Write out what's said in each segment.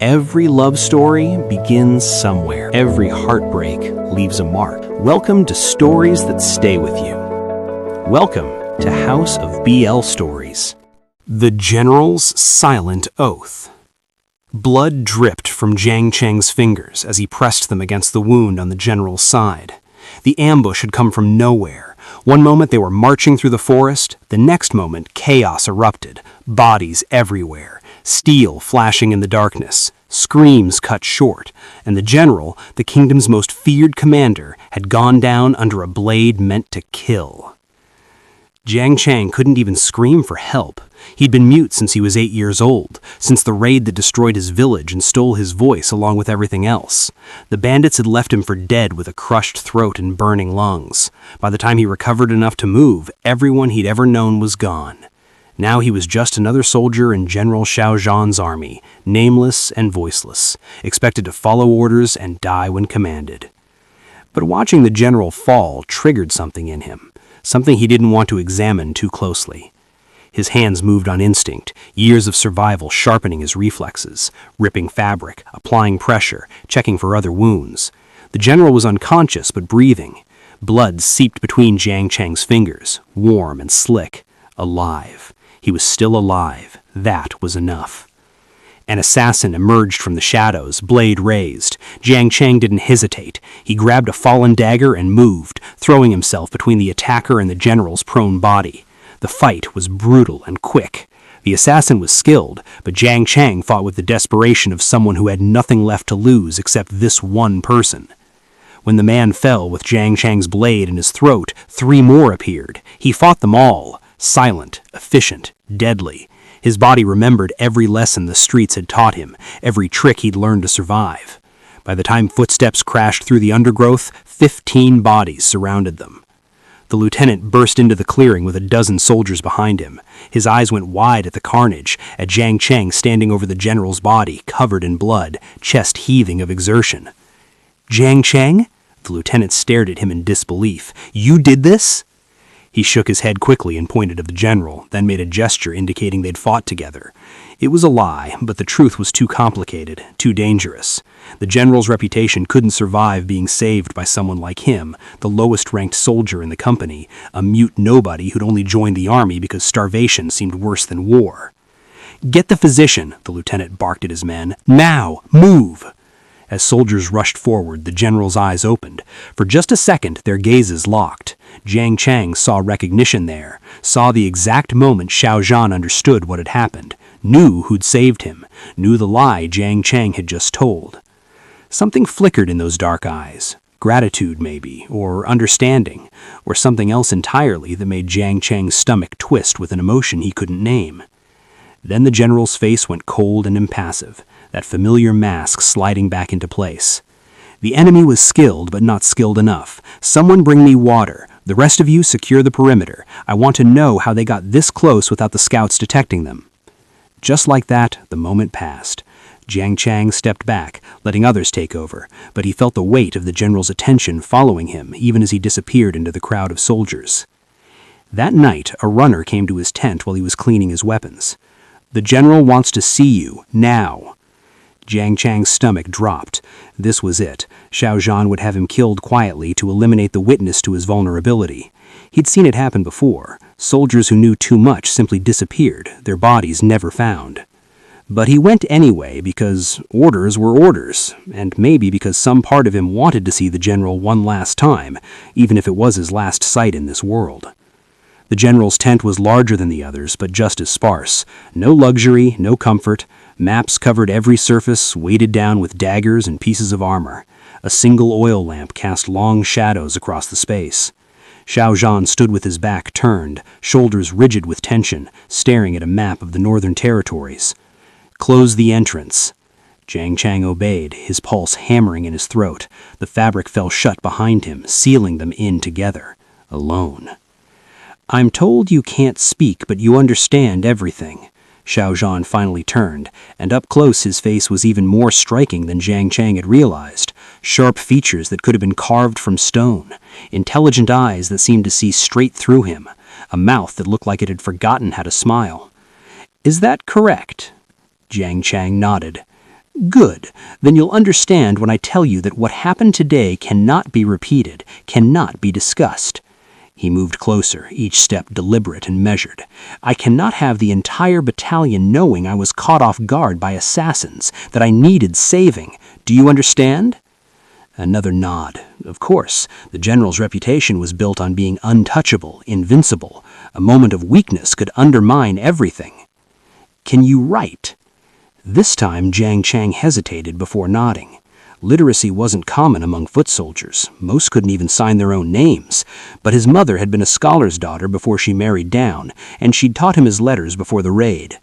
Every love story begins somewhere. Every heartbreak leaves a mark. Welcome to Stories That Stay With You. Welcome to House of BL Stories. The General's Silent Oath. Blood dripped from Jiang Cheng's fingers as he pressed them against the wound on the general's side. The ambush had come from nowhere. One moment they were marching through the forest, the next moment chaos erupted, bodies everywhere, steel flashing in the darkness, screams cut short, and the general, the kingdom's most feared commander, had gone down under a blade meant to kill. Jiang Cheng couldn't even scream for help. He'd been mute since he was 8 years old, since the raid that destroyed his village and stole his voice along with everything else. The bandits had left him for dead with a crushed throat and burning lungs. By the time he recovered enough to move, everyone he'd ever known was gone. Now he was just another soldier in General Xiao Zhan's army, nameless and voiceless, expected to follow orders and die when commanded. But watching the general fall triggered something in him, something he didn't want to examine too closely. His hands moved on instinct, years of survival sharpening his reflexes, ripping fabric, applying pressure, checking for other wounds. The general was unconscious but breathing. Blood seeped between Jiang Cheng's fingers, warm and slick, alive. He was still alive. That was enough. An assassin emerged from the shadows, blade raised. Jiang Cheng didn't hesitate. He grabbed a fallen dagger and moved, throwing himself between the attacker and the general's prone body. The fight was brutal and quick. The assassin was skilled, but Jiang Cheng fought with the desperation of someone who had nothing left to lose except this one person. When the man fell with Jiang Cheng's blade in his throat, 3 more appeared. He fought them all, silent, efficient, deadly. His body remembered every lesson the streets had taught him, every trick he'd learned to survive. By the time footsteps crashed through the undergrowth, 15 bodies surrounded them. The lieutenant burst into the clearing with a dozen soldiers behind him. His eyes went wide at the carnage, at Jiang Cheng standing over the general's body, covered in blood, chest heaving of exertion. "Jiang Cheng?" The lieutenant stared at him in disbelief. "You did this?" He shook his head quickly and pointed at the general, then made a gesture indicating they'd fought together. It was a lie, but the truth was too complicated, too dangerous. The general's reputation couldn't survive being saved by someone like him, the lowest-ranked soldier in the company, a mute nobody who'd only joined the army because starvation seemed worse than war. "Get the physician," the lieutenant barked at his men. "Now! Move!" As soldiers rushed forward, the general's eyes opened. For just a second, their gazes locked. Jiang Cheng saw recognition there, saw the exact moment Xiao Zhan understood what had happened, knew who'd saved him, knew the lie Jiang Cheng had just told. Something flickered in those dark eyes. Gratitude, maybe, or understanding, or something else entirely that made Jiang Cheng's stomach twist with an emotion he couldn't name. Then the general's face went cold and impassive, that familiar mask sliding back into place. The enemy was skilled, but not skilled enough. "Someone bring me water. The rest of you secure the perimeter. I want to know how they got this close without the scouts detecting them." Just like that, the moment passed. Jiang Cheng stepped back, letting others take over, but he felt the weight of the general's attention following him even as he disappeared into the crowd of soldiers. That night, a runner came to his tent while he was cleaning his weapons. "The general wants to see you, now." Jiang Cheng's stomach dropped. This was it. Xiao Zhan would have him killed quietly to eliminate the witness to his vulnerability. He'd seen it happen before. Soldiers who knew too much simply disappeared, their bodies never found. But he went anyway because orders were orders, and maybe because some part of him wanted to see the general one last time, even if it was his last sight in this world. The general's tent was larger than the others, but just as sparse. No luxury, no comfort. Maps covered every surface, weighted down with daggers and pieces of armor. A single oil lamp cast long shadows across the space. Xiao Zhan stood with his back turned, shoulders rigid with tension, staring at a map of the northern territories. "Close the entrance." Jiang Cheng obeyed, his pulse hammering in his throat. The fabric fell shut behind him, sealing them in together. Alone. "I'm told you can't speak, but you understand everything." Xiao Zhan finally turned, and up close his face was even more striking than Jiang Cheng had realized. Sharp features that could have been carved from stone, intelligent eyes that seemed to see straight through him, a mouth that looked like it had forgotten how to smile. "Is that correct?" Jiang Cheng nodded. Good. Then you'll understand when I tell you that what happened today cannot be repeated, cannot be discussed. He moved closer, each step deliberate and measured. I cannot have the entire battalion knowing I was caught off guard by assassins, that I needed saving. Do you understand? Another nod. Of course, the general's reputation was built on being untouchable, invincible. A moment of weakness could undermine everything. Can you write? This time Jiang Cheng hesitated before nodding. Literacy wasn't common among foot soldiers. Most couldn't even sign their own names. But his mother had been a scholar's daughter before she married down, and she'd taught him his letters before the raid.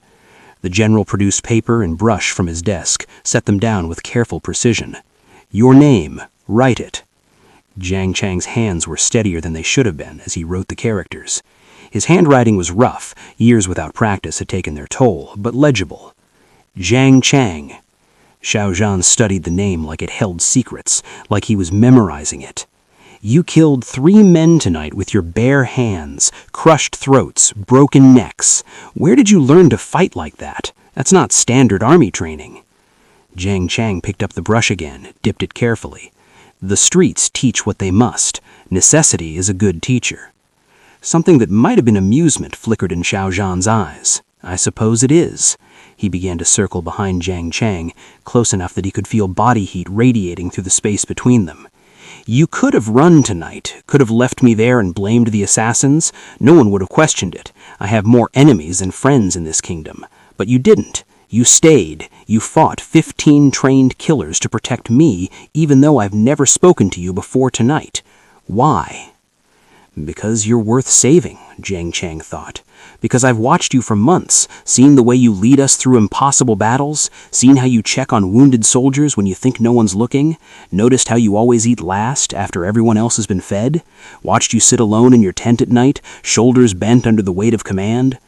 The general produced paper and brush from his desk, set them down with careful precision. Your name. Write it. Jiang Cheng's hands were steadier than they should have been as he wrote the characters. His handwriting was rough. Years without practice had taken their toll, but legible. Jiang Cheng. Xiao Zhan studied the name like it held secrets, like he was memorizing it. You killed 3 men tonight with your bare hands, crushed throats, broken necks. Where did you learn to fight like that? That's not standard army training. Jiang Cheng picked up the brush again, dipped it carefully. The streets teach what they must. Necessity is a good teacher. Something that might have been amusement flickered in Xiao Zhan's eyes. I suppose it is. He began to circle behind Jiang Cheng, close enough that he could feel body heat radiating through the space between them. You could have run tonight, could have left me there and blamed the assassins. No one would have questioned it. I have more enemies than friends in this kingdom. But you didn't. You stayed. You fought 15 trained killers to protect me, even though I've never spoken to you before tonight. Why? Because you're worth saving, Jiang Cheng thought. Because I've watched you for months, seen the way you lead us through impossible battles, seen how you check on wounded soldiers when you think no one's looking, noticed how you always eat last after everyone else has been fed, watched you sit alone in your tent at night, shoulders bent under the weight of command.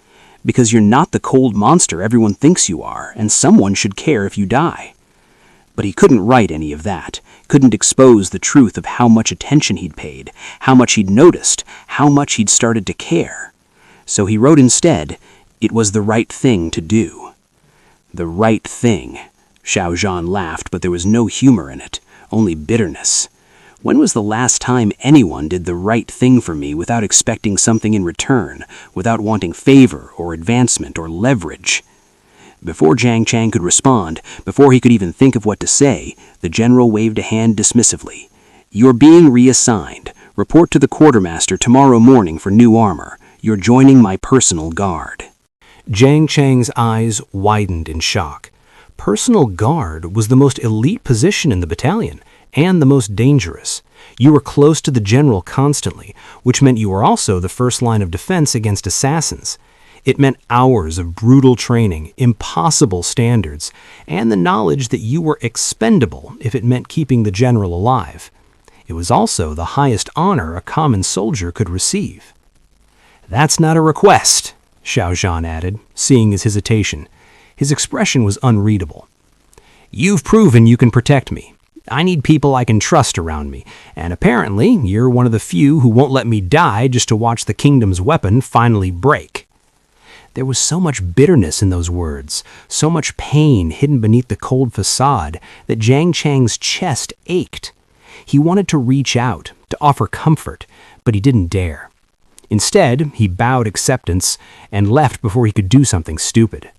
Because you're not the cold monster everyone thinks you are, and someone should care if you die. But he couldn't write any of that, couldn't expose the truth of how much attention he'd paid, how much he'd noticed, how much he'd started to care. So he wrote instead, it was the right thing to do. The right thing. Xiao Zhan laughed, but there was no humor in it, only bitterness. When was the last time anyone did the right thing for me without expecting something in return, without wanting favor or advancement or leverage? Before Jiang Cheng could respond, before he could even think of what to say, the general waved a hand dismissively. You're being reassigned. Report to the quartermaster tomorrow morning for new armor. You're joining my personal guard. Jiang Cheng's eyes widened in shock. Personal guard was the most elite position in the battalion, and the most dangerous. You were close to the general constantly, which meant you were also the first line of defense against assassins. It meant hours of brutal training, impossible standards, and the knowledge that you were expendable if it meant keeping the general alive. It was also the highest honor a common soldier could receive. That's not a request, Xiao Zhan added, seeing his hesitation. His expression was unreadable. You've proven you can protect me. I need people I can trust around me, and apparently you're one of the few who won't let me die just to watch the kingdom's weapon finally break. There was so much bitterness in those words, so much pain hidden beneath the cold facade that Jiang Cheng's chest ached. He wanted to reach out, to offer comfort, but he didn't dare. Instead, he bowed acceptance and left before he could do something stupid.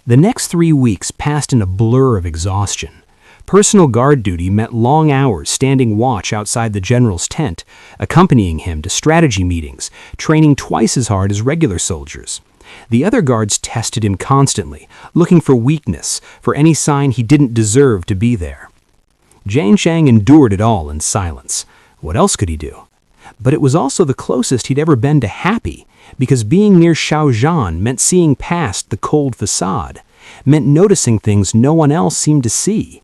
The next 3 weeks passed in a blur of exhaustion. Personal guard duty meant long hours standing watch outside the general's tent, accompanying him to strategy meetings, training twice as hard as regular soldiers. The other guards tested him constantly, looking for weakness, for any sign he didn't deserve to be there. Jiang Cheng endured it all in silence. What else could he do? But it was also the closest he'd ever been to happy, because being near Xiao Zhan meant seeing past the cold facade, meant noticing things no one else seemed to see.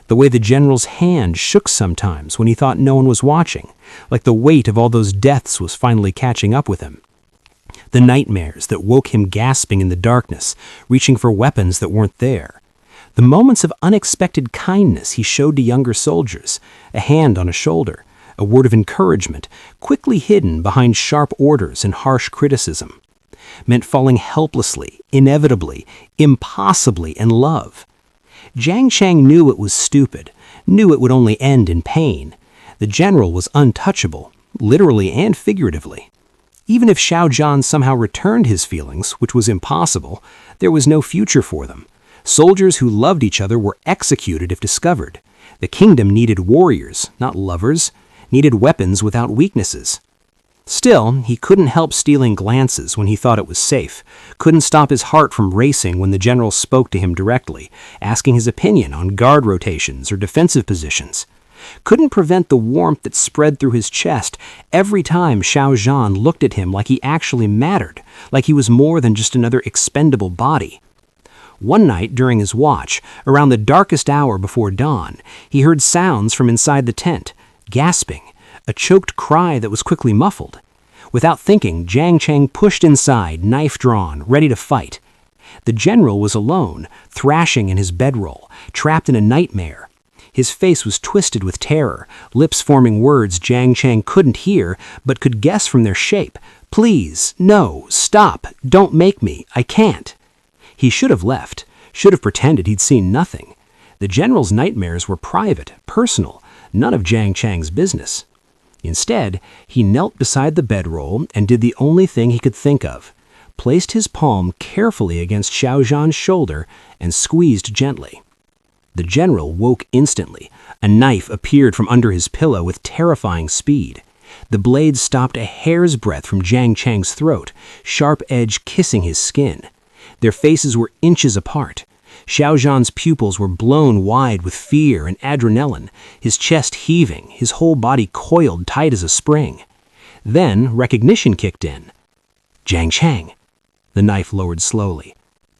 The way the general's hand shook sometimes when he thought no one was watching, like the weight of all those deaths was finally catching up with him. The nightmares that woke him gasping in the darkness, reaching for weapons that weren't there. The moments of unexpected kindness he showed to younger soldiers, a hand on a shoulder, a word of encouragement, quickly hidden behind sharp orders and harsh criticism, meant falling helplessly, inevitably, impossibly in love. Jiang Cheng knew it was stupid, knew it would only end in pain. The general was untouchable, literally and figuratively. Even if Xiao Zhan somehow returned his feelings, which was impossible, there was no future for them. Soldiers who loved each other were executed if discovered. The kingdom needed warriors, not lovers, needed weapons without weaknesses. Still, he couldn't help stealing glances when he thought it was safe, couldn't stop his heart from racing when the general spoke to him directly, asking his opinion on guard rotations or defensive positions. Couldn't prevent the warmth that spread through his chest every time Xiao Zhan looked at him like he actually mattered, like he was more than just another expendable body. One night during his watch, around the darkest hour before dawn, he heard sounds from inside the tent, gasping, a choked cry that was quickly muffled. Without thinking, Jiang Cheng pushed inside, knife drawn, ready to fight. The general was alone, thrashing in his bedroll, trapped in a nightmare. His face was twisted with terror, lips forming words Jiang Cheng couldn't hear, but could guess from their shape. Please, no, stop, don't make me, I can't. He should have left, should have pretended he'd seen nothing. The general's nightmares were private, personal, none of Jiang Cheng's business. Instead, he knelt beside the bedroll and did the only thing he could think of, placed his palm carefully against Xiao Zhan's shoulder and squeezed gently. The general woke instantly. A knife appeared from under his pillow with terrifying speed. The blade stopped a hair's breadth from Jiang Cheng's throat, sharp edge kissing his skin. Their faces were inches apart. Xiao Zhan's pupils were blown wide with fear and adrenaline, his chest heaving, his whole body coiled tight as a spring. Then recognition kicked in. Jiang Cheng. The knife lowered slowly.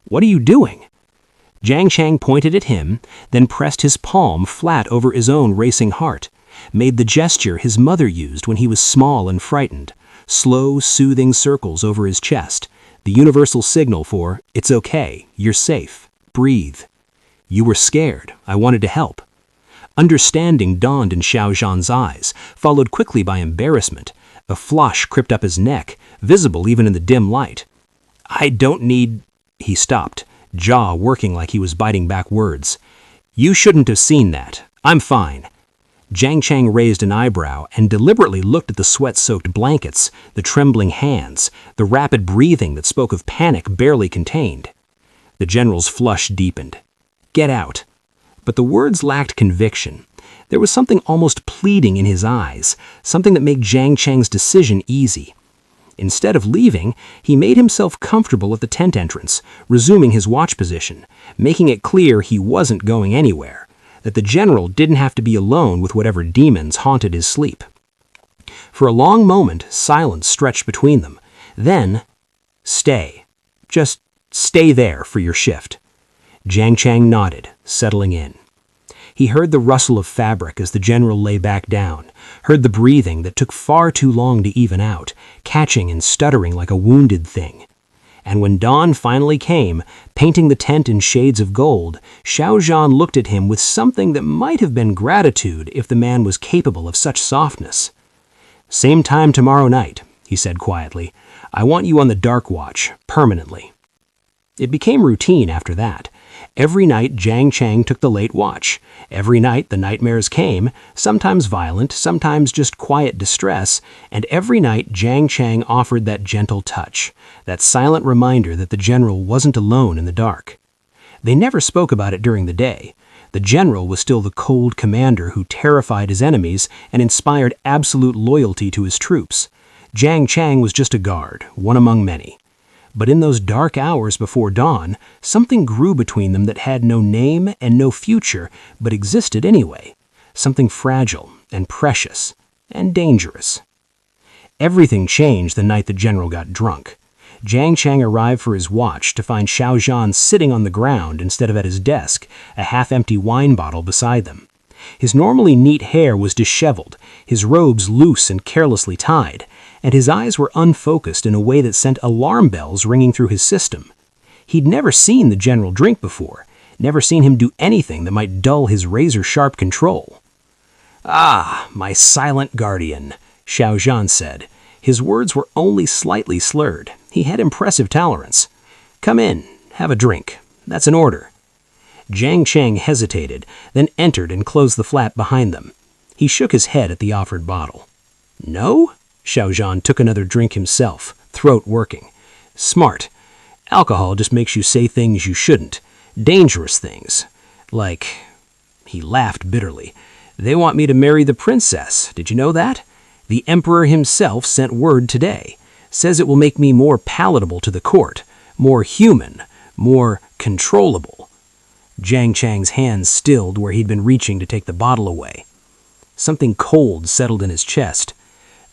What are you doing? Jiang Cheng pointed at him, then pressed his palm flat over his own racing heart, made the gesture his mother used when he was small and frightened, slow, soothing circles over his chest, the universal signal for, it's okay, you're safe. Breathe. You were scared. I wanted to help. Understanding dawned in Xiao Zhan's eyes, followed quickly by embarrassment. A flush crept up his neck, visible even in the dim light. I don't need... He stopped, jaw working like he was biting back words. You shouldn't have seen that. I'm fine. Jiang Cheng raised an eyebrow and deliberately looked at the sweat-soaked blankets, the trembling hands, the rapid breathing that spoke of panic barely contained. The general's flush deepened. Get out. But the words lacked conviction. There was something almost pleading in his eyes, something that made Jiang Cheng's decision easy. Instead of leaving, he made himself comfortable at the tent entrance, resuming his watch position, making it clear he wasn't going anywhere, that the general didn't have to be alone with whatever demons haunted his sleep. For a long moment, silence stretched between them. Then, stay. Just stay there for your shift. Jiang Cheng nodded, settling in. He heard the rustle of fabric as the general lay back down, heard the breathing that took far too long to even out, catching and stuttering like a wounded thing. And when dawn finally came, painting the tent in shades of gold, Xiao Zhan looked at him with something that might have been gratitude if the man was capable of such softness. Same time tomorrow night, he said quietly. I want you on the dark watch, permanently. It became routine after that. Every night Jiang Cheng took the late watch. Every night the nightmares came, sometimes violent, sometimes just quiet distress, and every night Jiang Cheng offered that gentle touch, that silent reminder that the general wasn't alone in the dark. They never spoke about it during the day. The general was still the cold commander who terrified his enemies and inspired absolute loyalty to his troops. Jiang Cheng was just a guard, one among many. But in those dark hours before dawn, something grew between them that had no name and no future, but existed anyway. Something fragile and precious and dangerous. Everything changed the night the general got drunk. Jiang Cheng arrived for his watch to find Xiao Zhan sitting on the ground instead of at his desk, a half-empty wine bottle beside them. His normally neat hair was disheveled, his robes loose and carelessly tied, and his eyes were unfocused in a way that sent alarm bells ringing through his system. He'd never seen the general drink before, never seen him do anything that might dull his razor-sharp control. Ah, my silent guardian, Xiao Zhan said. His words were only slightly slurred. He had impressive tolerance. Come in, have a drink. That's an order. Jiang Cheng hesitated, then entered and closed the flap behind them. He shook his head at the offered bottle. No? Xiao Zhan took another drink himself, throat working. Smart. Alcohol just makes you say things you shouldn't. Dangerous things. Like... He laughed bitterly. They want me to marry the princess. Did you know that? The emperor himself sent word today. Says it will make me more palatable to the court, more human, more controllable. Jiang Cheng's hands stilled where he'd been reaching to take the bottle away. Something cold settled in his chest.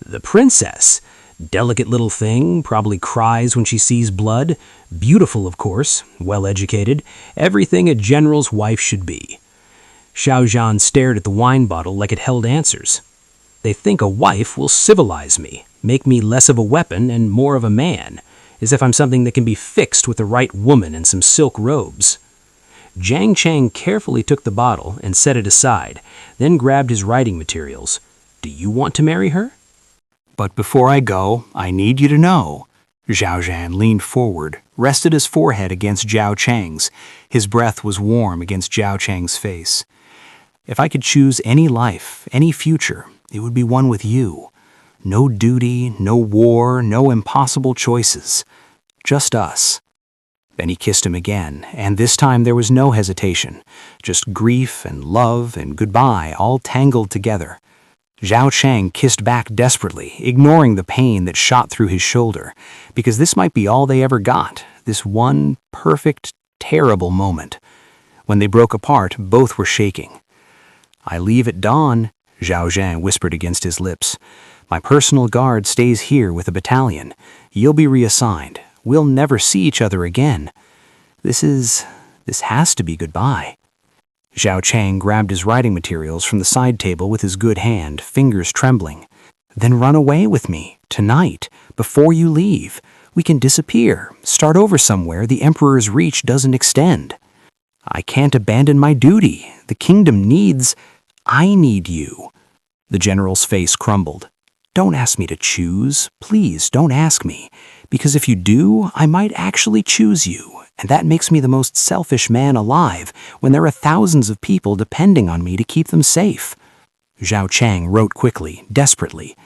The princess? Delicate little thing, probably cries when she sees blood. Beautiful, of course, well-educated, everything a general's wife should be. Xiao Zhan stared at the wine bottle like it held answers. They think a wife will civilize me, make me less of a weapon and more of a man, as if I'm something that can be fixed with the right woman and some silk robes. Jiang Cheng carefully took the bottle and set it aside, then grabbed his writing materials. Do you want to marry her? But before I go, I need you to know. Xiao Zhan leaned forward, rested his forehead against Jiao Cheng's. His breath was warm against Jiao Cheng's face. If I could choose any life, any future, it would be one with you. No duty, no war, no impossible choices. Just us. Then he kissed him again, and this time there was no hesitation. Just grief and love and goodbye all tangled together. Jiao Cheng kissed back desperately, ignoring the pain that shot through his shoulder, because this might be all they ever got, this one perfect, terrible moment. When they broke apart, both were shaking. I leave at dawn, Xiao Zhan whispered against his lips. My personal guard stays here with a battalion. You'll be reassigned. We'll never see each other again. This has to be goodbye. Xiao Cheng grabbed his writing materials from the side table with his good hand, fingers trembling. Then run away with me, tonight, before you leave. We can disappear, start over somewhere the Emperor's reach doesn't extend. I can't abandon my duty. The kingdom needs... I need you. The general's face crumbled. Don't ask me to choose. Please, don't ask me. Because if you do, I might actually choose you, and that makes me the most selfish man alive when there are thousands of people depending on me to keep them safe. Xiao Cheng wrote quickly, desperately.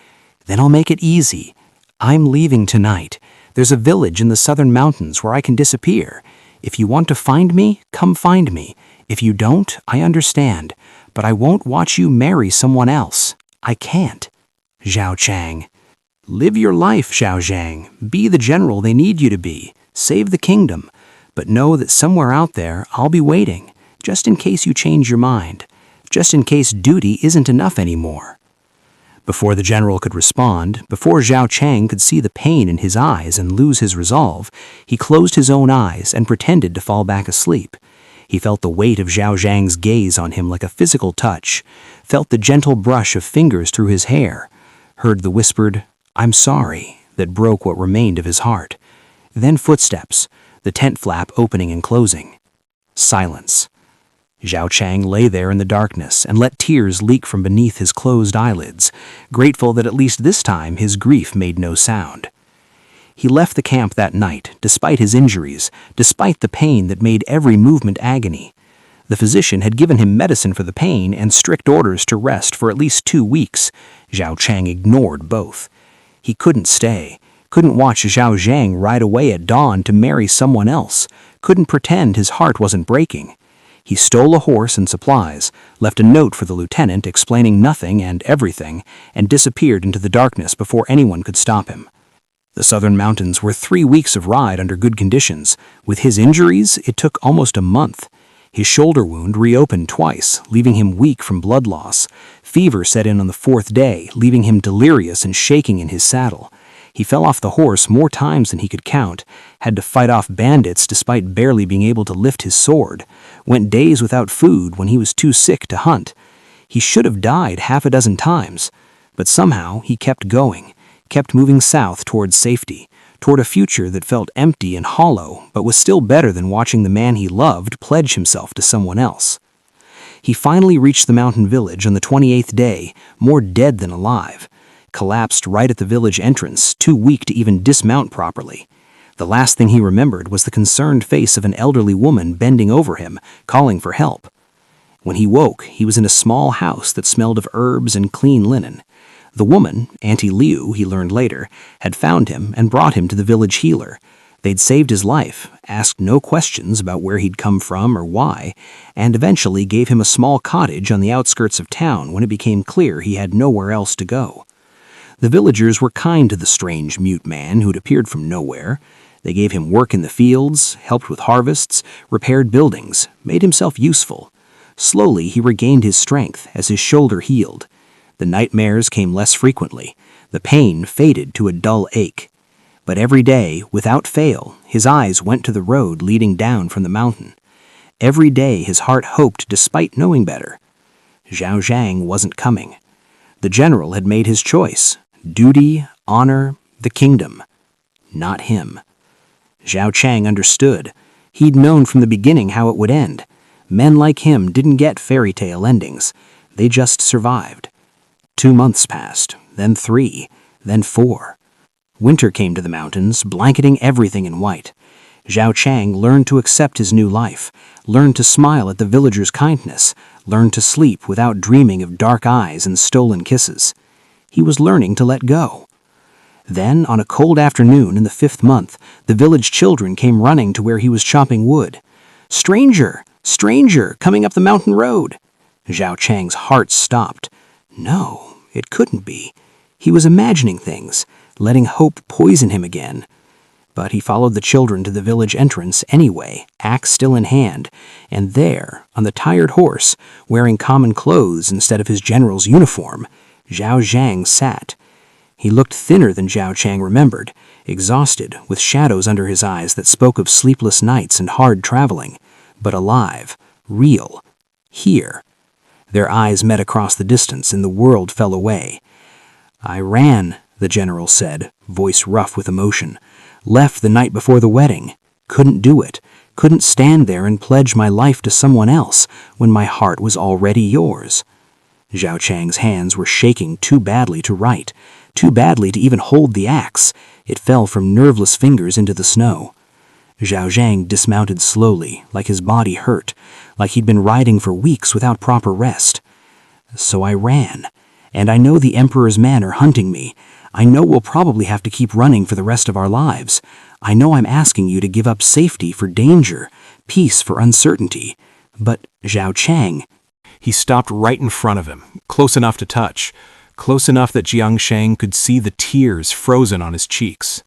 Then I'll make it easy. I'm leaving tonight. There's a village in the southern mountains where I can disappear. If you want to find me, come find me. If you don't, I understand. But I won't watch you marry someone else. I can't. Xiao Cheng. Live your life, Xiao Zhang. Be the general they need you to be. Save the kingdom. But know that somewhere out there, I'll be waiting, just in case you change your mind, just in case duty isn't enough anymore. Before the general could respond, before Xiao Cheng could see the pain in his eyes and lose his resolve, he closed his own eyes and pretended to fall back asleep. He felt the weight of Xiao Zhang's gaze on him like a physical touch, felt the gentle brush of fingers through his hair, heard the whispered, "I'm sorry," that broke what remained of his heart. Then footsteps, the tent flap opening and closing. Silence. Xiao Cheng lay there in the darkness and let tears leak from beneath his closed eyelids, grateful that at least this time his grief made no sound. He left the camp that night, despite his injuries, despite the pain that made every movement agony. The physician had given him medicine for the pain and strict orders to rest for at least 2 weeks. Xiao Cheng ignored both. He couldn't stay, couldn't watch Xiao Zhang ride away at dawn to marry someone else, couldn't pretend his heart wasn't breaking. He stole a horse and supplies, left a note for the lieutenant explaining nothing and everything, and disappeared into the darkness before anyone could stop him. The southern mountains were 3 weeks of ride under good conditions. With his injuries, it took almost a month. His shoulder wound reopened twice, leaving him weak from blood loss. Fever set in on the 4th day, leaving him delirious and shaking in his saddle. He fell off the horse more times than he could count, had to fight off bandits despite barely being able to lift his sword, went days without food when he was too sick to hunt. He should have died 6 times, but somehow he kept going, kept moving south towards safety, toward a future that felt empty and hollow, but was still better than watching the man he loved pledge himself to someone else. He finally reached the mountain village on the 28th day, more dead than alive, collapsed right at the village entrance, too weak to even dismount properly. The last thing he remembered was the concerned face of an elderly woman bending over him, calling for help. When he woke, he was in a small house that smelled of herbs and clean linen. The woman, Auntie Liu, he learned later, had found him and brought him to the village healer. They'd saved his life, asked no questions about where he'd come from or why, and eventually gave him a small cottage on the outskirts of town when it became clear he had nowhere else to go. The villagers were kind to the strange mute man who'd appeared from nowhere. They gave him work in the fields, helped with harvests, repaired buildings, made himself useful. Slowly he regained his strength as his shoulder healed. The nightmares came less frequently. The pain faded to a dull ache. But every day, without fail, his eyes went to the road leading down from the mountain. Every day his heart hoped despite knowing better. Xiao Zhan wasn't coming. The general had made his choice. Duty, honor, the kingdom. Not him. Xiao Cheng understood. He'd known from the beginning how it would end. Men like him didn't get fairy tale endings. They just survived. 2 months passed, then 3, then 4. Winter came to the mountains, blanketing everything in white. Xiao Cheng learned to accept his new life, learned to smile at the villagers' kindness, learned to sleep without dreaming of dark eyes and stolen kisses. He was learning to let go. Then, on a cold afternoon in the 5th month, the village children came running to where he was chopping wood. "Stranger! Stranger! Coming up the mountain road!" Xiao Cheng's heart stopped. No, it couldn't be. He was imagining things, letting hope poison him again. But he followed the children to the village entrance anyway, axe still in hand, and there, on the tired horse, wearing common clothes instead of his general's uniform, Xiao Zhan sat. He looked thinner than Xiao Cheng remembered, exhausted, with shadows under his eyes that spoke of sleepless nights and hard traveling, but alive, real, here. Their eyes met across the distance and the world fell away. "I ran," the general said, voice rough with emotion. "Left the night before the wedding. Couldn't do it. Couldn't stand there and pledge my life to someone else when my heart was already yours." Xiao Cheng's hands were shaking too badly to write, too badly to even hold the axe. It fell from nerveless fingers into the snow. Xiao Zhan dismounted slowly, like his body hurt, like he'd been riding for weeks without proper rest. "So I ran. And I know the Emperor's men are hunting me. I know we'll probably have to keep running for the rest of our lives. I know I'm asking you to give up safety for danger, peace for uncertainty. But, Xiao Cheng..." He stopped right in front of him, close enough to touch, close enough that Jiang Cheng could see the tears frozen on his cheeks.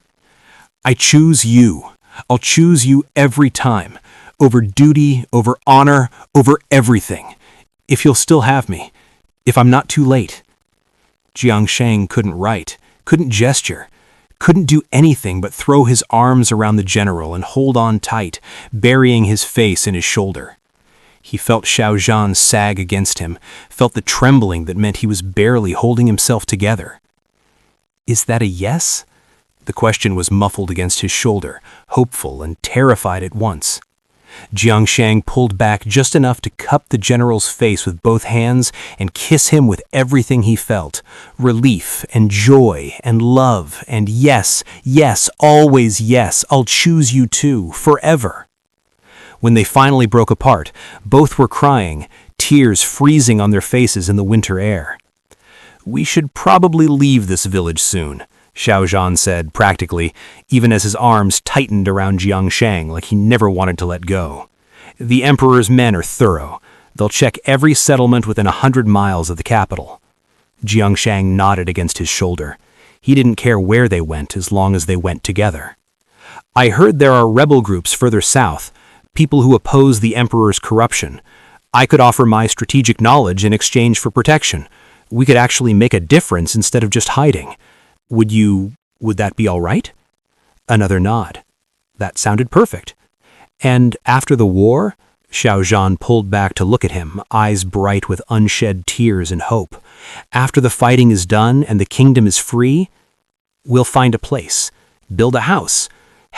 "I choose you. I'll choose you every time. Over duty, over honor, over everything. If you'll still have me. If I'm not too late." Jiang Cheng couldn't write, couldn't gesture, couldn't do anything but throw his arms around the general and hold on tight, burying his face in his shoulder. He felt Xiao Zhan sag against him, felt the trembling that meant he was barely holding himself together. "Is that a yes?" The question was muffled against his shoulder, hopeful and terrified at once. Jiang Cheng pulled back just enough to cup the general's face with both hands and kiss him with everything he felt. Relief and joy and love and yes, yes, always yes, I'll choose you too, forever. When they finally broke apart, both were crying, tears freezing on their faces in the winter air. "We should probably leave this village soon," Xiao Zhan said practically, even as his arms tightened around Jiang Cheng like he never wanted to let go. "The Emperor's men are thorough. They'll check every settlement within 100 miles of the capital." Jiang Cheng nodded against his shoulder. He didn't care where they went as long as they went together. "I heard there are rebel groups further south, people who oppose the Emperor's corruption. I could offer my strategic knowledge in exchange for protection. We could actually make a difference instead of just hiding. Would that be all right?" Another nod. That sounded perfect. "And after the war?" Xiao Zhan pulled back to look at him, eyes bright with unshed tears and hope. "After the fighting is done and the kingdom is free, we'll find a place, build a house,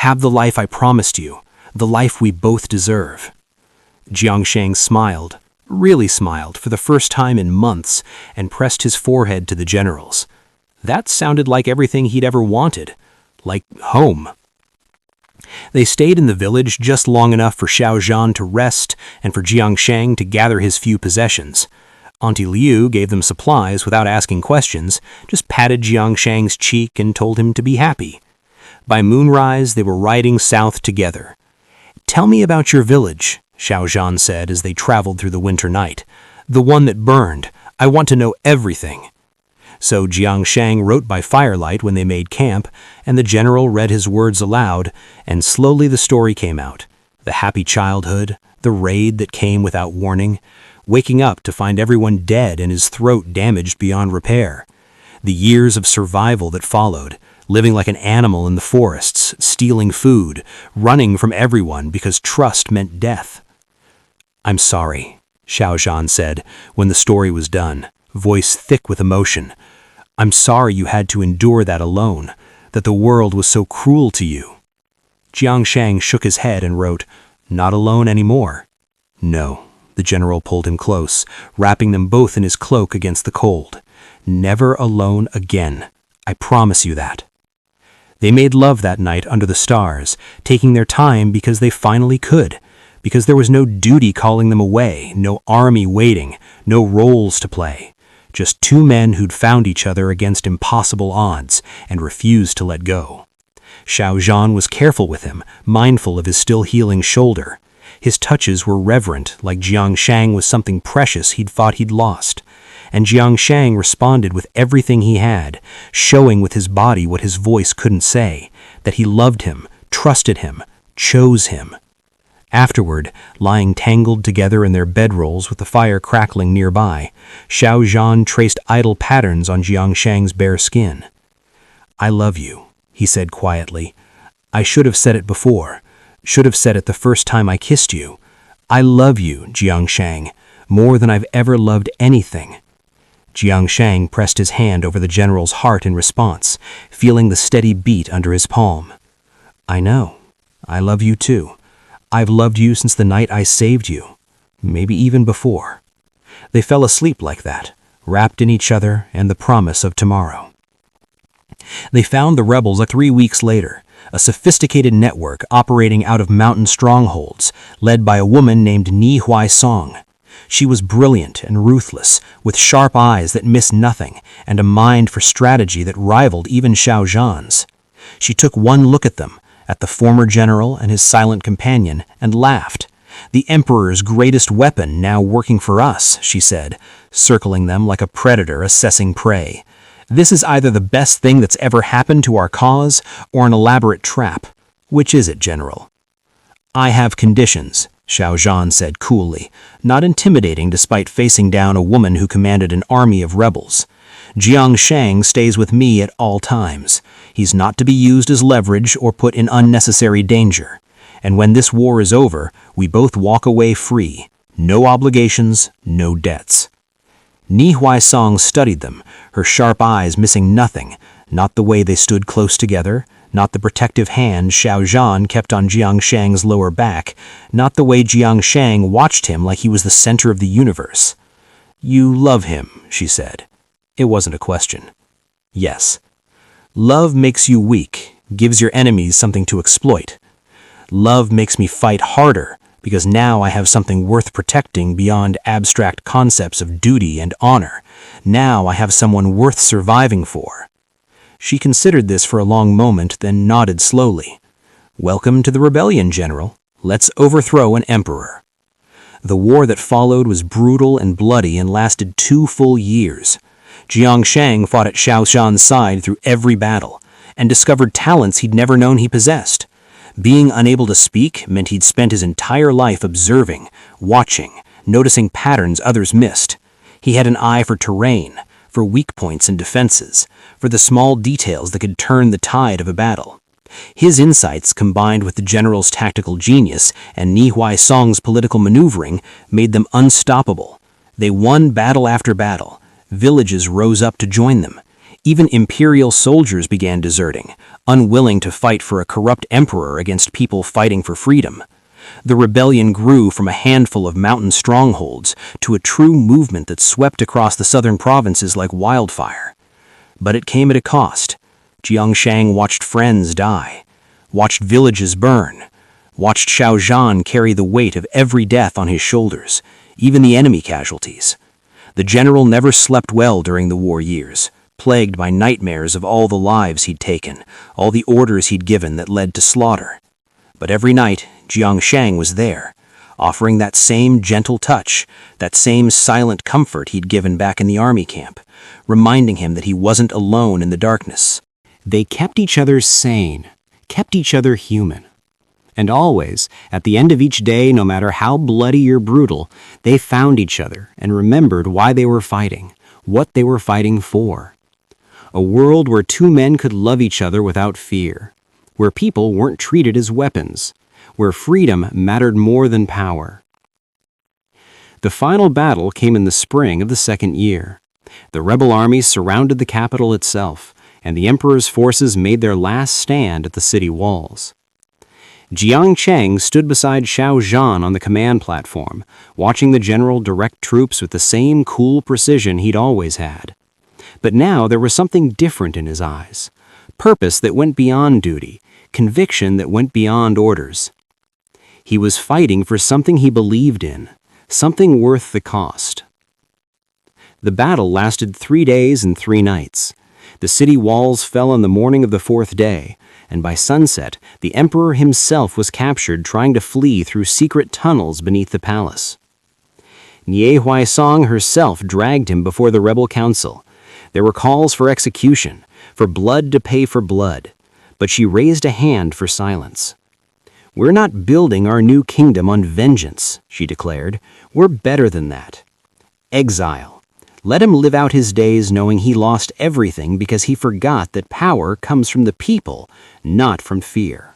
have the life I promised you, the life we both deserve." Jiang Cheng smiled, really smiled for the first time in months, and pressed his forehead to the general's. That sounded like everything he'd ever wanted, like home. They stayed in the village just long enough for Xiao Zhan to rest and for Jiang Cheng to gather his few possessions. Auntie Liu gave them supplies without asking questions, just patted Jiang Cheng's cheek and told him to be happy. By moonrise, they were riding south together. "Tell me about your village," Xiao Zhan said as they traveled through the winter night. "The one that burned. I want to know everything." So Jiang Cheng wrote by firelight when they made camp, and the general read his words aloud, and slowly the story came out. The happy childhood, the raid that came without warning, waking up to find everyone dead and his throat damaged beyond repair. The years of survival that followed, living like an animal in the forests, stealing food, running from everyone because trust meant death. "I'm sorry," Xiao Zhan said when the story was done, voice thick with emotion. "I'm sorry you had to endure that alone, that the world was so cruel to you." Jiang Cheng shook his head and wrote, "Not alone anymore." "No," the general pulled him close, wrapping them both in his cloak against the cold. "Never alone again. I promise you that." They made love that night under the stars, taking their time because they finally could, because there was no duty calling them away, no army waiting, no roles to play. Just two men who'd found each other against impossible odds and refused to let go. Xiao Zhan was careful with him, mindful of his still healing shoulder. His touches were reverent, like Jiang Cheng was something precious he'd thought he'd lost. And Jiang Cheng responded with everything he had, showing with his body what his voice couldn't say, that he loved him, trusted him, chose him. Afterward, lying tangled together in their bedrolls with the fire crackling nearby, Xiao Zhan traced idle patterns on Jiang Cheng's bare skin. "I love you," he said quietly. "I should have said it before, should have said it the first time I kissed you. I love you, Jiang Cheng, more than I've ever loved anything." Jiang Cheng pressed his hand over the general's heart in response, feeling the steady beat under his palm. "I know. I love you too. I've loved you since the night I saved you, maybe even before." They fell asleep like that, wrapped in each other and the promise of tomorrow. They found the rebels 3 weeks later, a sophisticated network operating out of mountain strongholds, led by a woman named Ni Huaisong. She was brilliant and ruthless, with sharp eyes that missed nothing and a mind for strategy that rivaled even Xiao Zhan's. She took one look at them, at the former general and his silent companion, and laughed. "The Emperor's greatest weapon now working for us," she said, circling them like a predator assessing prey. "This is either the best thing that's ever happened to our cause or an elaborate trap. Which is it, General?" "I have conditions," Xiao Zhan said coolly, not intimidating despite facing down a woman who commanded an army of rebels. "Jiang Cheng stays with me at all times. He's not to be used as leverage or put in unnecessary danger. And when this war is over, we both walk away free. No obligations, no debts." Ni Huaisong studied them, her sharp eyes missing nothing, not the way they stood close together, not the protective hand Xiao Zhan kept on Jiang Cheng's lower back, not the way Jiang Cheng watched him like he was the center of the universe. "You love him," she said. It wasn't a question. "Yes." "Love makes you weak, gives your enemies something to exploit. Love makes me fight harder, because now I have something worth protecting beyond abstract concepts of duty and honor. Now I have someone worth surviving for." She considered this for a long moment, then nodded slowly. "Welcome to the rebellion, General. Let's overthrow an emperor." The war that followed was brutal and bloody and lasted 2 full years. Jiang Cheng fought at Xiao Zhan's side through every battle, and discovered talents he'd never known he possessed. Being unable to speak meant he'd spent his entire life observing, watching, noticing patterns others missed. He had an eye for terrain, for weak points and defenses, for the small details that could turn the tide of a battle. His insights, combined with the general's tactical genius and Ni Huaisong's political maneuvering, made them unstoppable. They won battle after battle. Villages rose up to join them. Even imperial soldiers began deserting, unwilling to fight for a corrupt emperor against people fighting for freedom. The rebellion grew from a handful of mountain strongholds to a true movement that swept across the southern provinces like wildfire. But it came at a cost. Jiang Cheng watched friends die. watched villages burn, watched Xiao Zhan carry the weight of every death on his shoulders, even the enemy casualties. The general never slept well during the war years, plagued by nightmares of all the lives he'd taken, all the orders he'd given that led to slaughter. But every night, Jiang Cheng was there, offering that same gentle touch, that same silent comfort he'd given back in the army camp, reminding him that he wasn't alone in the darkness. They kept each other sane, kept each other human. And always, at the end of each day, no matter how bloody or brutal, they found each other and remembered why they were fighting, what they were fighting for. A world where two men could love each other without fear, where people weren't treated as weapons, where freedom mattered more than power. The final battle came in the spring of the second year. The rebel armies surrounded the capital itself, and the emperor's forces made their last stand at the city walls. Jiang Cheng stood beside Xiao Zhan on the command platform, watching the general direct troops with the same cool precision he'd always had. But now there was something different in his eyes, purpose that went beyond duty, conviction that went beyond orders. He was fighting for something he believed in, something worth the cost. The battle lasted 3 days and 3 nights. The city walls fell on the morning of the 4th day, and by sunset, the emperor himself was captured trying to flee through secret tunnels beneath the palace. Nie Huaisong herself dragged him before the rebel council. There were calls for execution, for blood to pay for blood, but she raised a hand for silence. "We're not building our new kingdom on vengeance," she declared. "We're better than that. Exile. Let him live out his days knowing he lost everything because he forgot that power comes from the people, not from fear."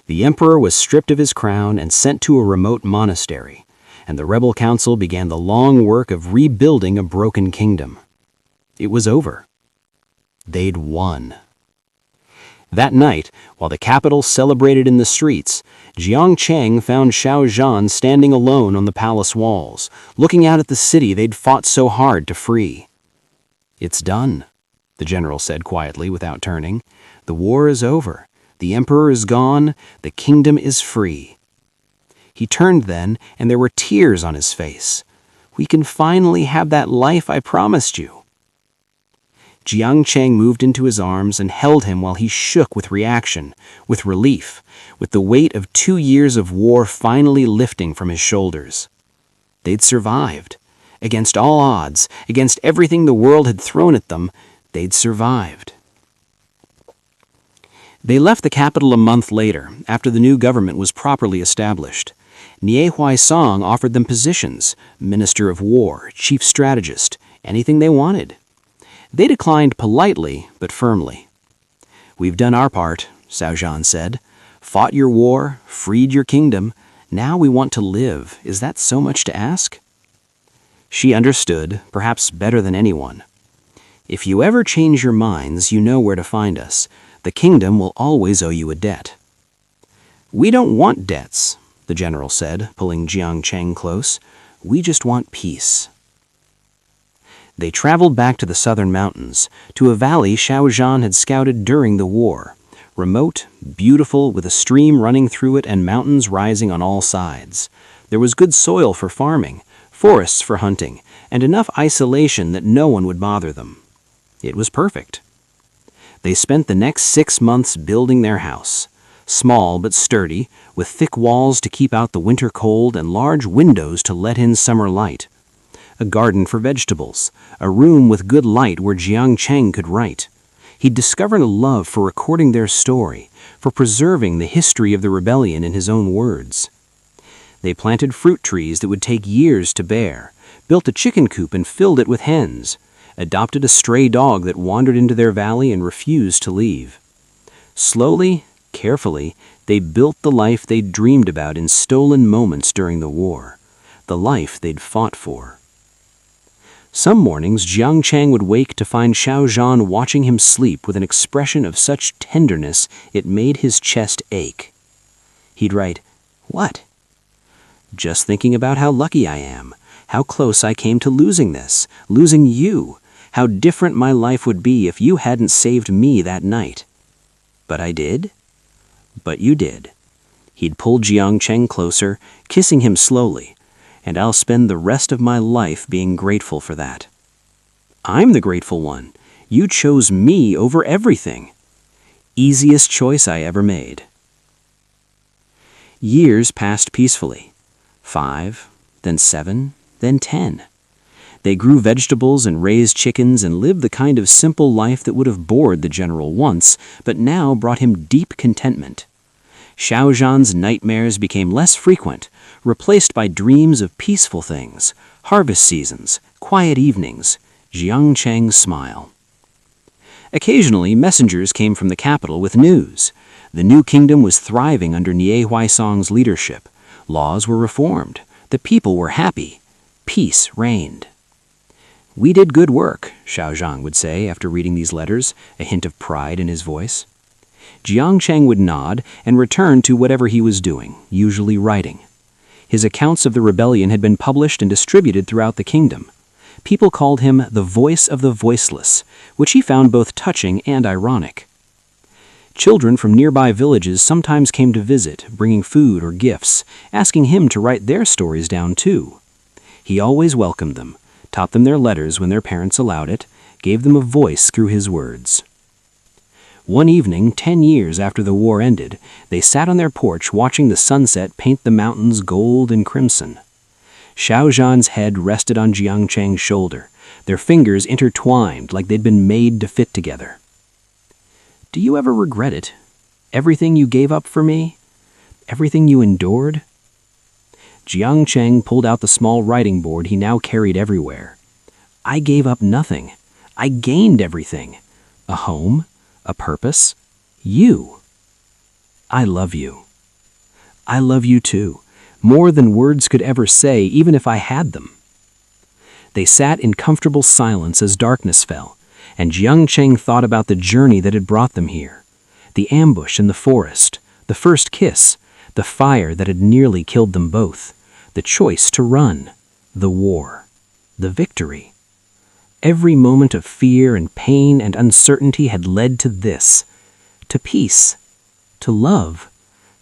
The emperor was stripped of his crown and sent to a remote monastery, and the rebel council began the long work of rebuilding a broken kingdom. It was over. They'd won. That night, while the capital celebrated in the streets, Jiang Cheng found Xiao Zhan standing alone on the palace walls, looking out at the city they'd fought so hard to free. "It's done," the general said quietly without turning. "The war is over. The emperor is gone. The kingdom is free." He turned then, and there were tears on his face. "We can finally have that life I promised you." Jiang Cheng moved into his arms and held him while he shook with reaction, with relief, with the weight of 2 years of war finally lifting from his shoulders. They'd survived. Against all odds, against everything the world had thrown at them, they'd survived. They left the capital a month later, after the new government was properly established. Nie Huaisong offered them positions, Minister of War, Chief Strategist, anything they wanted. They declined politely, but firmly. "We've done our part," Xiao Zhan said. "Fought your war, freed your kingdom. Now we want to live. Is that so much to ask?" She understood, perhaps better than anyone. "If you ever change your minds, you know where to find us. The kingdom will always owe you a debt." "We don't want debts," the general said, pulling Jiang Cheng close. "We just want peace." They traveled back to the southern mountains, to a valley Xiao Zhan had scouted during the war, remote, beautiful, with a stream running through it and mountains rising on all sides. There was good soil for farming, forests for hunting, and enough isolation that no one would bother them. It was perfect. They spent the next 6 months building their house, small but sturdy, with thick walls to keep out the winter cold and large windows to let in summer light. A garden for vegetables, a room with good light where Jiang Cheng could write. He'd discovered a love for recording their story, for preserving the history of the rebellion in his own words. They planted fruit trees that would take years to bear, built a chicken coop and filled it with hens, adopted a stray dog that wandered into their valley and refused to leave. Slowly, carefully, they built the life they'd dreamed about in stolen moments during the war, the life they'd fought for. Some mornings, Jiang Cheng would wake to find Xiao Zhan watching him sleep with an expression of such tenderness it made his chest ache. He'd write, "What?" "Just thinking about how lucky I am, how close I came to losing this, losing you, how different my life would be if you hadn't saved me that night. But I did. But you did." He'd pulled Jiang Cheng closer, kissing him slowly, "and I'll spend the rest of my life being grateful for that." "I'm the grateful one. You chose me over everything." "Easiest choice I ever made." Years passed peacefully. 5, then 7, then 10. They grew vegetables and raised chickens and lived the kind of simple life that would have bored the general once, but now brought him deep contentment. Xiao Zhan's nightmares became less frequent, replaced by dreams of peaceful things, harvest seasons, quiet evenings, Jiang Cheng's smile. Occasionally, messengers came from the capital with news. The new kingdom was thriving under Nie Huaisong's leadership. Laws were reformed. The people were happy. Peace reigned. "We did good work," Xiao Zhan would say after reading these letters, a hint of pride in his voice. Jiang Cheng would nod and return to whatever he was doing, usually writing. His accounts of the rebellion had been published and distributed throughout the kingdom. People called him the voice of the voiceless, which he found both touching and ironic. Children from nearby villages sometimes came to visit, bringing food or gifts, asking him to write their stories down too. He always welcomed them, taught them their letters when their parents allowed it, gave them a voice through his words. One evening, 10 years after the war ended, they sat on their porch watching the sunset paint the mountains gold and crimson. Xiao Zhan's head rested on Jiang Cheng's shoulder, their fingers intertwined like they'd been made to fit together. "Do you ever regret it? Everything you gave up for me? Everything you endured?" Jiang Cheng pulled out the small writing board he now carried everywhere. "I gave up nothing. I gained everything. A home, a purpose, you. I love you. I love you too, more than words could ever say, even if I had them." They sat in comfortable silence as darkness fell, and Jiang Cheng thought about the journey that had brought them here. The ambush in the forest, the first kiss, the fire that had nearly killed them both, the choice to run, the war, the victory. Every moment of fear and pain and uncertainty had led to this, to peace, to love,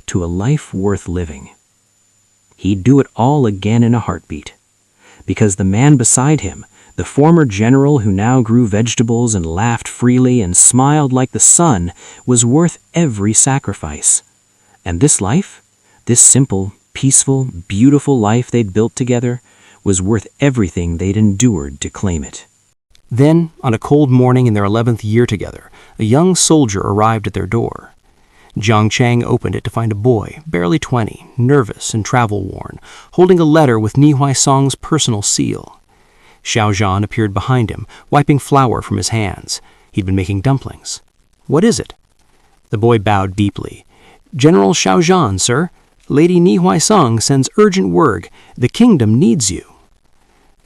to a life worth living. He'd do it all again in a heartbeat, because the man beside him, the former general who now grew vegetables and laughed freely and smiled like the sun, was worth every sacrifice. And this life, this simple, peaceful, beautiful life they'd built together, was worth everything they'd endured to claim it. Then, on a cold morning in their 11th year together, a young soldier arrived at their door. Jiang Cheng opened it to find a boy, barely 20, nervous and travel-worn, holding a letter with Nie Huaisong's personal seal. Xiao Zhan appeared behind him, wiping flour from his hands. He'd been making dumplings. "What is it?" The boy bowed deeply. "General Xiao Zhan, sir. Lady Nie Huaisong sends urgent word. The kingdom needs you."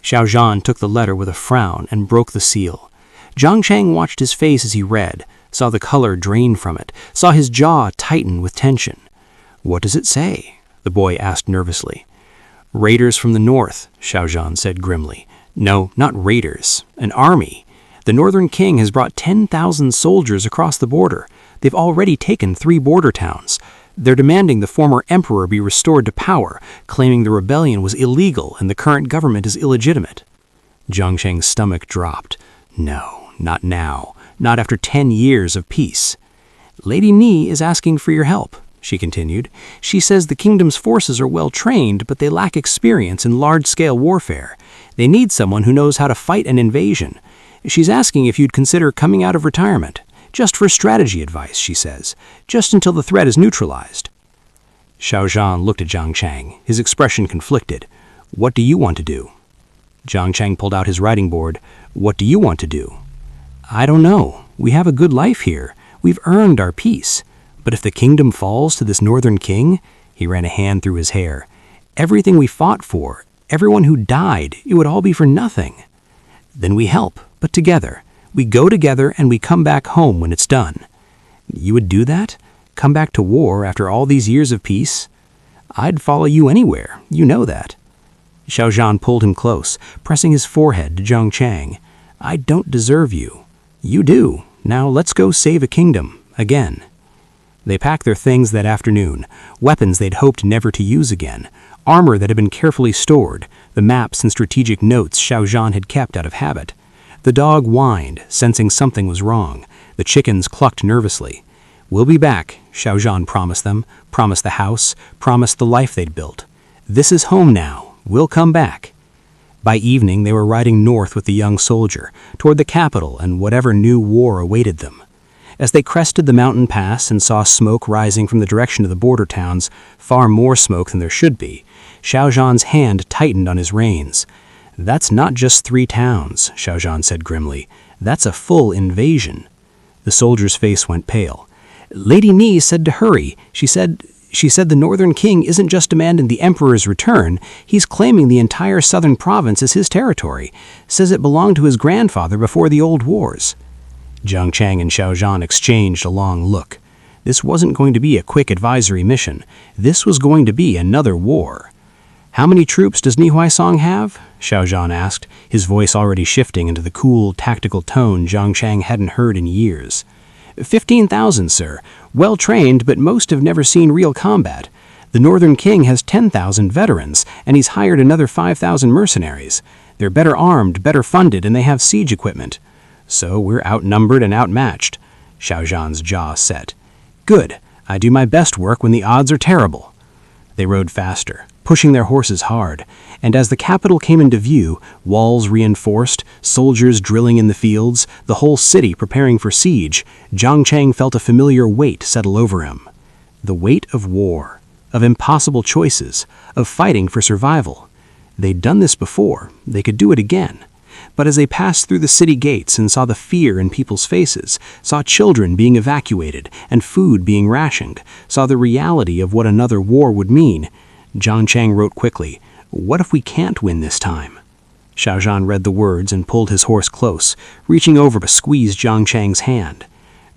Xiao Zhan took the letter with a frown and broke the seal. Jiang Cheng watched his face as he read, saw the color drain from it, saw his jaw tighten with tension. "What does it say?" the boy asked nervously. "Raiders from the north," Xiao Zhan said grimly. "No, not raiders. An army. The northern king has brought 10,000 soldiers across the border. They've already taken 3 border towns. They're demanding the former emperor be restored to power, claiming the rebellion was illegal and the current government is illegitimate." Jiang Cheng's stomach dropped. "No, not now. Not after 10 years of peace." "Lady Nie is asking for your help," she continued. "She says the kingdom's forces are well trained, but they lack experience in large-scale warfare. They need someone who knows how to fight an invasion. She's asking if you'd consider coming out of retirement. Just for strategy advice, she says. Just until the threat is neutralized." Xiao Zhan looked at Jiang Cheng, his expression conflicted. "What do you want to do?" Jiang Cheng pulled out his writing board. "What do you want to do?" "I don't know. We have a good life here. We've earned our peace. But if the kingdom falls to this northern king," he ran a hand through his hair, "everything we fought for, everyone who died, it would all be for nothing. Then we help, but together. We go together and we come back home when it's done." "You would do that? Come back to war after all these years of peace?" "I'd follow you anywhere. You know that." Xiao Zhan pulled him close, pressing his forehead to Jiang Cheng. "I don't deserve you. You do. Now let's go save a kingdom, again." They packed their things that afternoon, weapons they'd hoped never to use again, armor that had been carefully stored, the maps and strategic notes Xiao Zhan had kept out of habit. The dog whined, sensing something was wrong. The chickens clucked nervously. "We'll be back," Xiao Zhan promised them, promised the house, promised the life they'd built. "This is home now. We'll come back." By evening, they were riding north with the young soldier, toward the capital and whatever new war awaited them. As they crested the mountain pass and saw smoke rising from the direction of the border towns, far more smoke than there should be, Xiao Zhan's hand tightened on his reins. "That's not just 3 towns," Xiao Zhan said grimly. "That's a full invasion." The soldier's face went pale. "Lady Ni said to hurry. She said the Northern King isn't just demanding the Emperor's return, he's claiming the entire southern province as his territory. Says it belonged to his grandfather before the old wars." Jiang Cheng and Xiao Zhan exchanged a long look. This wasn't going to be a quick advisory mission. This was going to be another war. "How many troops does Nihai Song have?" Xiao Zhan asked, his voice already shifting into the cool, tactical tone Jiang Cheng hadn't heard in years. 15,000, sir. Well trained, but most have never seen real combat. The Northern King has 10,000 veterans, and he's hired another 5,000 mercenaries. They're better armed, better funded, and they have siege equipment. So we're outnumbered and outmatched." Xiao Zhan's jaw set. "Good. I do my best work when the odds are terrible." They rode faster, pushing their horses hard, and as the capital came into view, walls reinforced, soldiers drilling in the fields, the whole city preparing for siege, Jiang Cheng felt a familiar weight settle over him. The weight of war, of impossible choices, of fighting for survival. They'd done this before. They could do it again. But as they passed through the city gates and saw the fear in people's faces, saw children being evacuated and food being rationed, saw the reality of what another war would mean, Jiang Cheng wrote quickly, "What if we can't win this time?" Xiao Zhan read the words and pulled his horse close, reaching over to squeeze Jiang Cheng's hand.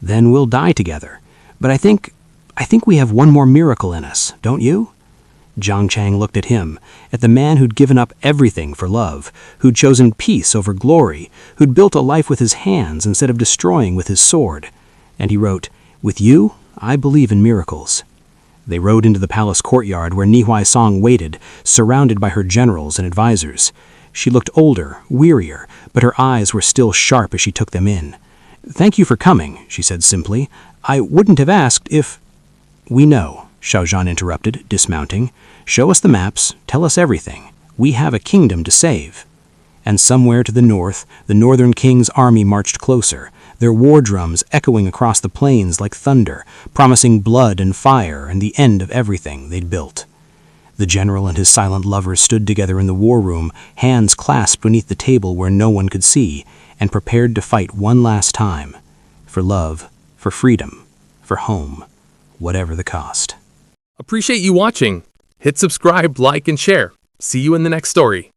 "Then we'll die together. But I think we have one more miracle in us, don't you?" Jiang Cheng looked at him, at the man who'd given up everything for love, who'd chosen peace over glory, who'd built a life with his hands instead of destroying with his sword. And he wrote, "With you, I believe in miracles." They rode into the palace courtyard where Nihai Song waited, surrounded by her generals and advisors. She looked older, wearier, but her eyes were still sharp as she took them in. "Thank you for coming," she said simply. "I wouldn't have asked if—" "We know," Xiao Zhan interrupted, dismounting. "Show us the maps, tell us everything. We have a kingdom to save." And somewhere to the north, the Northern King's army marched closer, their war drums echoing across the plains like thunder, promising blood and fire and the end of everything they'd built. The general and his silent lovers stood together in the war room, hands clasped beneath the table where no one could see, and prepared to fight one last time. For love, for freedom, for home, whatever the cost. Appreciate you watching. Hit subscribe, like, and share. See you in the next story.